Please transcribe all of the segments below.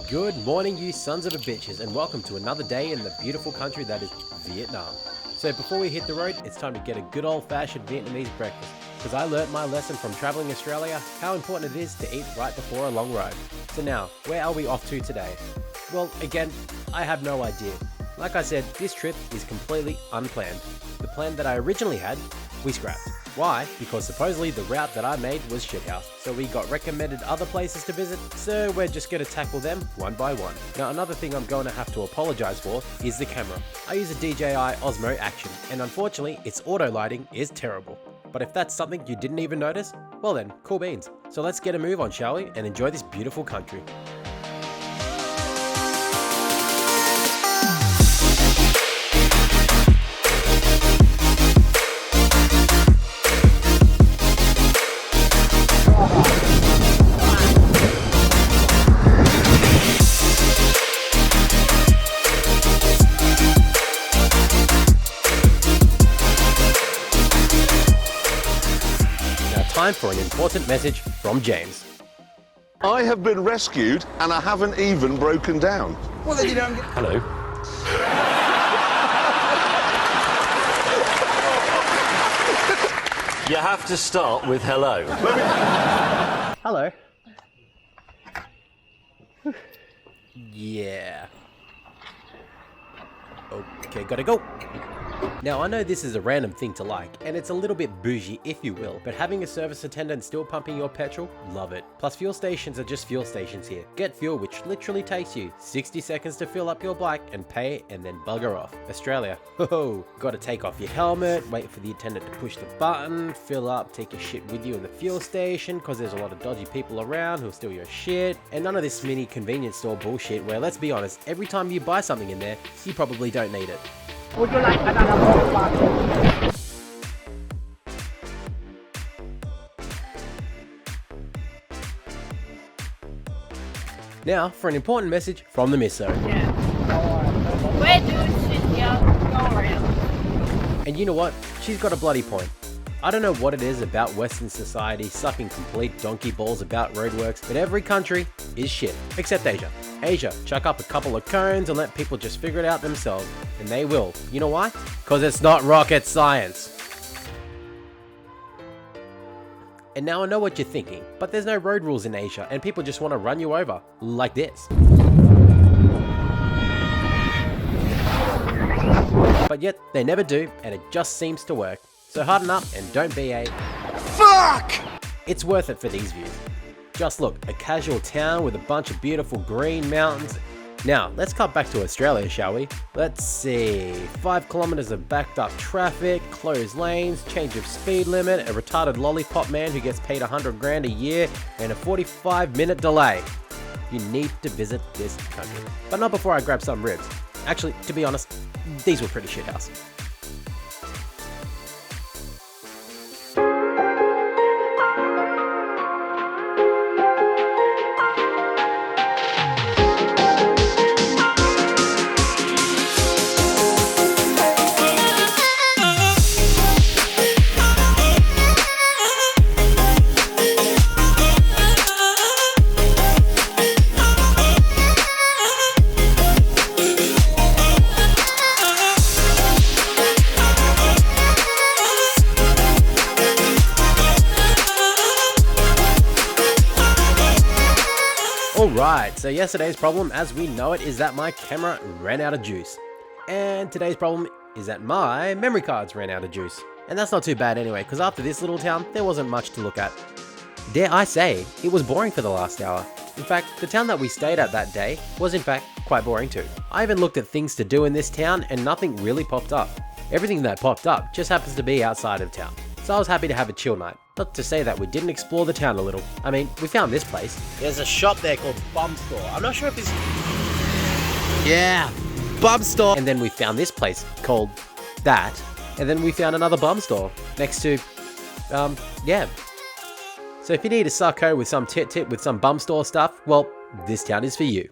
Good morning, you sons of a bitches, and welcome to another day in the beautiful country that is Vietnam. So before we hit the road, it's time to get a good old-fashioned Vietnamese breakfast, because I learnt my lesson from traveling Australia, how important it is to eat right before a long ride. So now, where are we off to today? Well, again, I have no idea. Like I said, this trip is completely unplanned. The plan that I originally had, we scrapped. Why? Because supposedly the route that I made was shithouse, so we got recommended other places to visit, so we're just gonna tackle them one by one. Now another thing I'm going to have to apologize for is the camera. I use a DJI Osmo Action, and unfortunately its auto lighting is terrible. But if that's something you didn't even notice, well then, cool beans. So let's get a move on, shall we, and enjoy this beautiful country. Time for an important message from James. I have been rescued and I haven't even broken down. Well, then you don't get... Hello. You have to start with hello. Hello. Yeah. Okay, gotta go. Now, I know this is a random thing to like, and it's a little bit bougie, if you will, but having a service attendant still pumping your petrol, love it. Plus, fuel stations are just fuel stations here. Get fuel, which literally takes you 60 seconds to fill up your bike and pay, and then bugger off. Australia, gotta take off your helmet, wait for the attendant to push the button, fill up, take your shit with you in the fuel station, cause there's a lot of dodgy people around who'll steal your shit, and none of this mini convenience store bullshit where, let's be honest, every time you buy something in there, you probably don't need it. Would you like another motorbike? Now, for an important message from the Misso. Yeah. Where do you sit here? Go around. And you know what? She's got a bloody point. I don't know what it is about Western society sucking complete donkey balls about roadworks, but every country is shit, except Asia. Asia, chuck up a couple of cones and let people just figure it out themselves, and they will. You know why? Because it's not rocket science. And now I know what you're thinking, but there's no road rules in Asia, and people just want to run you over, like this. But yet, they never do, and it just seems to work. So harden up and don't be a fuck! It's worth it for these views. Just look, a casual town with a bunch of beautiful green mountains. Now, let's cut back to Australia, shall we? Let's see, 5 kilometers of backed up traffic, closed lanes, change of speed limit, a retarded lollipop man who gets paid 100 grand a year, and a 45-minute delay. You need to visit this country. But not before I grab some ribs. Actually, to be honest, these were pretty shithouse. Alright, so yesterday's problem as we know it is that my camera ran out of juice. And today's problem is that my memory cards ran out of juice. And that's not too bad anyway, because after this little town, there wasn't much to look at. Dare I say, it was boring for the last hour. In fact, the town that we stayed at that day was in fact quite boring too. I even looked at things to do in this town and nothing really popped up. Everything that popped up just happens to be outside of town. So I was happy to have a chill night. Not to say that we didn't explore the town a little. I mean, we found this place. There's a shop there called Bum Store. I'm not sure if it's... Yeah, Bum Store. And then we found this place called that. And then we found another Bum Store next to, yeah. So if you need a sucko with some tit with some Bum Store stuff, well, this town is for you.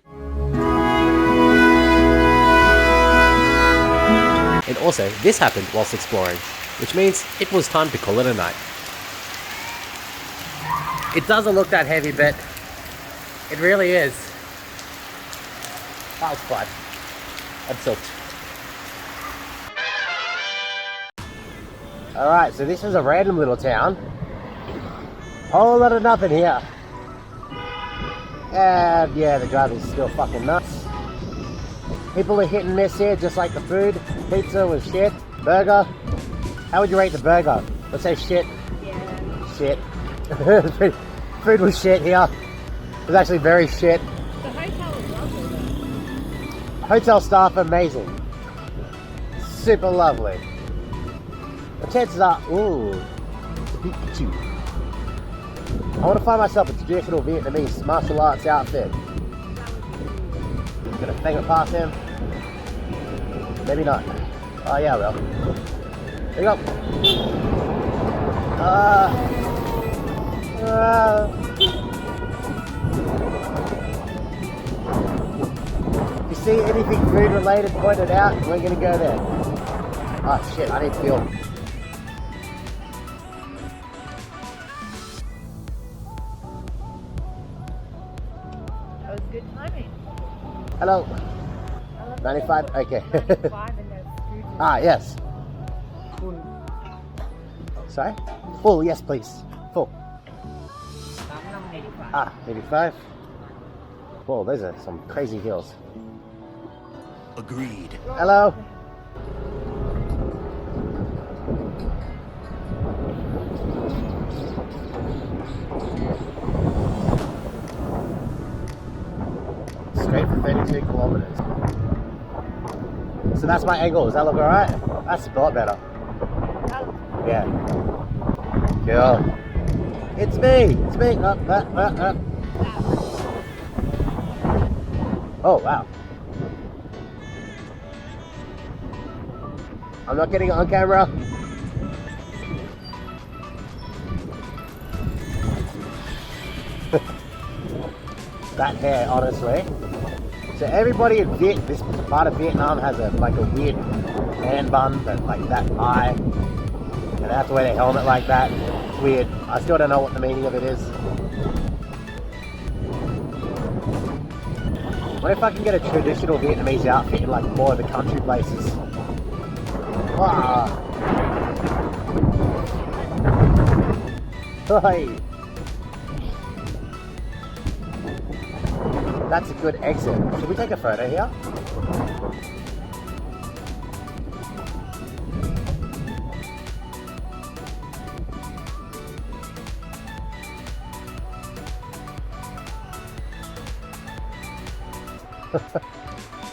And also, this happened whilst exploring, which means it was time to call it a night. It doesn't look that heavy, but it really is. That was fun. I'm soaked. Alright, so this is a random little town. Whole lot of nothing here. And yeah, the grass is still fucking nuts. People are hit and miss here, just like the food. Pizza was shit. Burger. How would you rate the burger? Let's say shit. Yeah. Shit. Food was shit here. It was actually very shit. The hotel was lovely though. Hotel staff amazing. Super lovely. The chances are, ooh, Pikachu. I want to find myself a traditional Vietnamese martial arts outfit. Gonna fang it past him. Maybe not. Oh yeah, well. There you go. If you see anything food related, point it out. We're gonna go there. Oh shit, I need fuel. That was good timing. Hello. 95? Okay. 95 and there's food. Ah, yes. Sorry? Full, yes please. Full. 85. Ah, 85. Whoa, those are some crazy hills. Agreed. Hello. Straight for 32 kilometers. So that's my angle. Does that look alright? That's a lot better. Yeah. Cool. It's me. It's me. Up. Oh, wow. I'm not getting it on camera. That hair, honestly. So everybody in this part of Vietnam has a weird man bun, but like that high, and they have to wear their helmet like that. It's weird. I still don't know what the meaning of it is. What if I can get a traditional Vietnamese outfit in like more of the country places? Wow. Hey. That's a good exit. Should we take a photo here?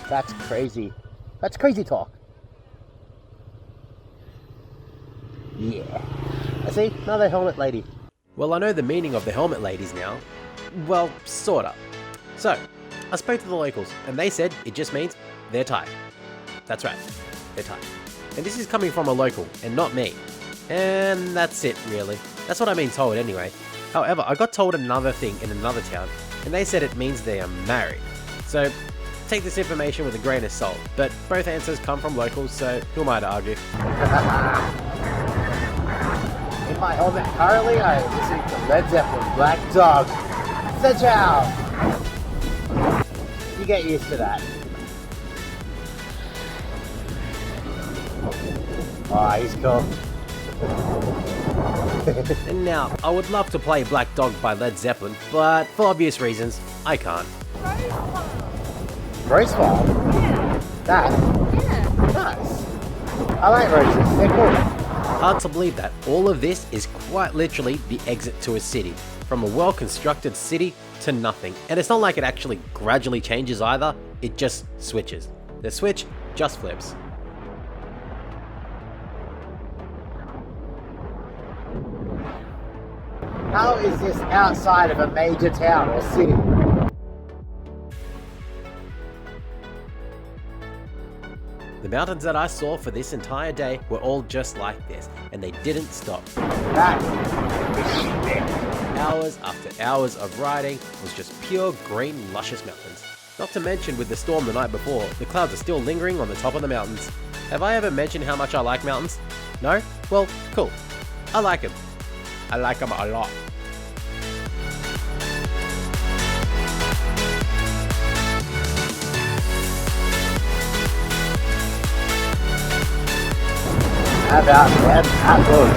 That's crazy. That's crazy talk. Yeah. I see, another helmet lady. Well, I know the meaning of the helmet ladies now. Well, sorta. So, I spoke to the locals, and they said it just means they're tight. That's right, they're tight. And this is coming from a local, and not me. And that's it, really. That's what I've been told anyway. However, I got told another thing in another town, and they said it means they are married. So, take this information with a grain of salt, but both answers come from locals, so who am I to argue? In my helmet currently, I am listening to Led Zeppelin, Black Dog. Ciao! You get used to that. Oh, he's cool. And now, I would love to play Black Dog by Led Zeppelin, but for obvious reasons, I can't. Rose Farm? Yeah. That? Yeah. Nice. I like roses, they're cool. Hard to believe that all of this is quite literally the exit to a city. From a well-constructed city to nothing. And it's not like it actually gradually changes either, it just switches. The switch just flips. How is this outside of a major town or city? The mountains that I saw for this entire day were all just like this, and they didn't stop. That is shit. Hours after hours of riding was just pure green, luscious mountains. Not to mention with the storm the night before, the clouds are still lingering on the top of the mountains. Have I ever mentioned how much I like mountains? No? Well, cool. I like them. I like them a lot. How about that? That good.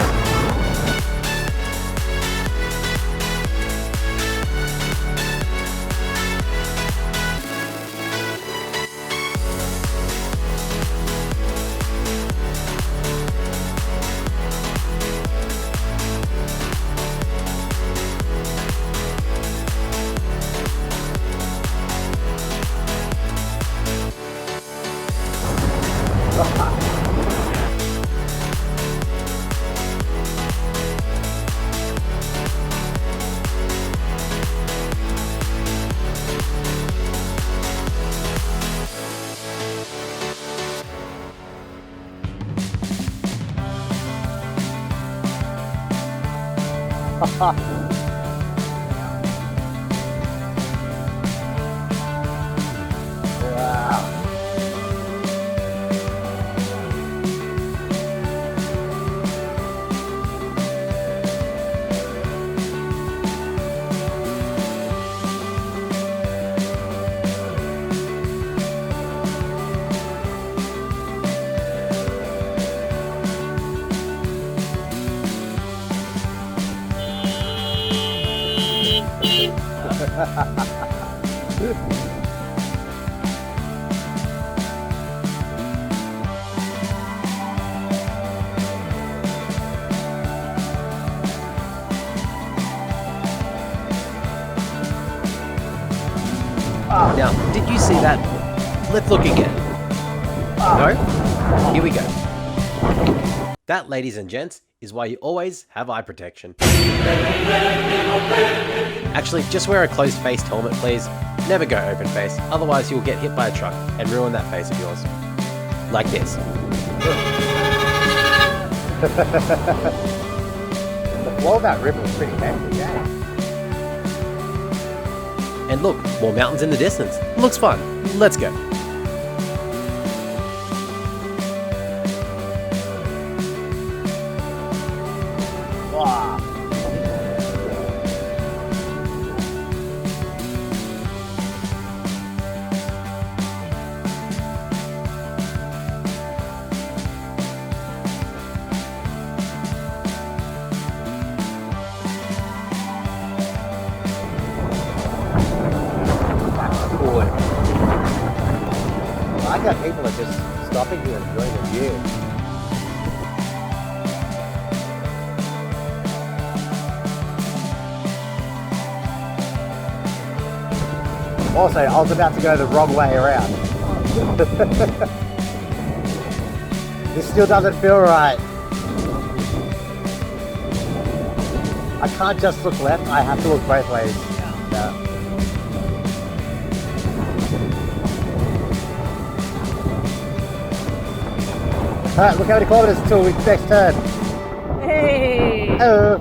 Wow. Now, did you see that? Let's look again. No? Here we go. That, ladies and gents, is why you always have eye protection. Actually, just wear a closed-faced helmet, please. Never go open-face, otherwise you'll get hit by a truck and ruin that face of yours. Like this. The flow of that river was pretty hefty, yeah. And look, more mountains in the distance. Looks fun. Let's go. Wow. Good. I like how people are just stopping here and enjoying the view. Also, I was about to go the wrong way around. This still doesn't feel right. I can't just look left, I have to look both ways. Yeah. Alright, look how many kilometers until we next turn. Hey! Hello.